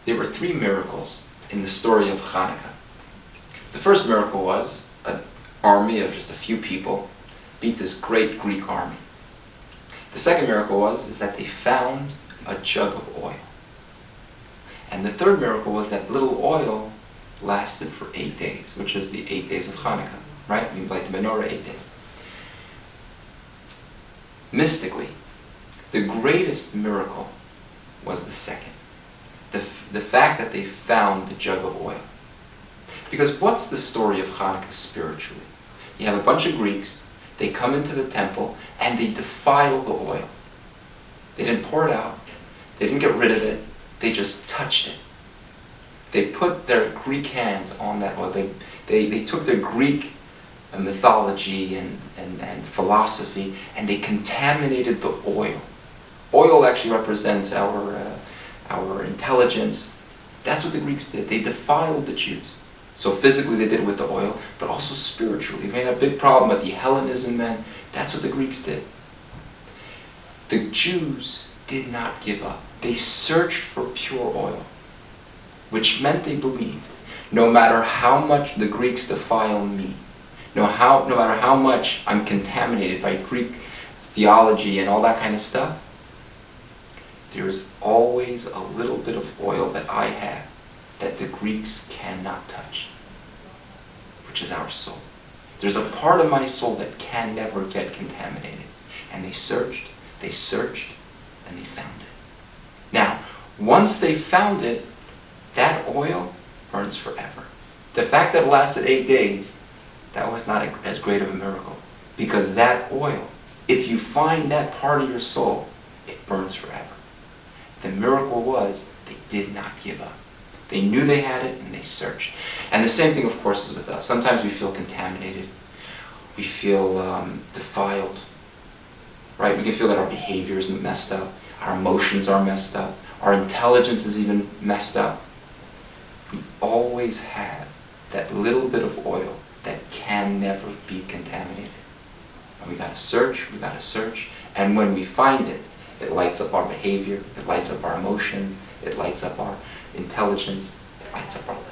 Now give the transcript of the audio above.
There were three miracles in the story of Hanukkah. The first miracle was an army of just a few people beat this great Greek army. The second miracle was that they found a jug of oil. And the third miracle was that little oil lasted for 8 days, which is the 8 days of Hanukkah, right? We light the menorah 8 days. Mystically, the greatest miracle was the second. The fact that they found the jug of oil. Because what's the story of Hanukkah spiritually? You have a bunch of Greeks, they come into the temple, and they defile the oil. They didn't pour it out, they didn't get rid of it, they just touched it. They put their Greek hands on that oil. They took their Greek mythology and philosophy, and they contaminated the oil. Oil actually represents our intelligence. That's what the Greeks did. They defiled the Jews. So physically they did it with the oil, but also spiritually. We had a big problem with the Hellenism then. That's what the Greeks did. The Jews did not give up. They searched for pure oil, which meant they believed, no matter how much the Greeks defile me, no matter how much I'm contaminated by Greek theology and all that kind of stuff, there is always a little bit of oil that I have that the Greeks cannot touch, which is our soul. There's a part of my soul that can never get contaminated. And they searched, and they found it. Now, once they found it, that oil burns forever. The fact that it lasted 8 days, that was not as great of a miracle. Because that oil, if you find that part of your soul, it burns forever. The miracle was they did not give up. They knew they had it and they searched. And the same thing, of course, is with us. Sometimes we feel contaminated. We feel defiled. Right? We can feel that our behavior is messed up. Our emotions are messed up. Our intelligence is even messed up. We always have that little bit of oil that can never be contaminated. And we gotta search. And when we find it, it lights up our behavior, it lights up our emotions, it lights up our intelligence, it lights up our life.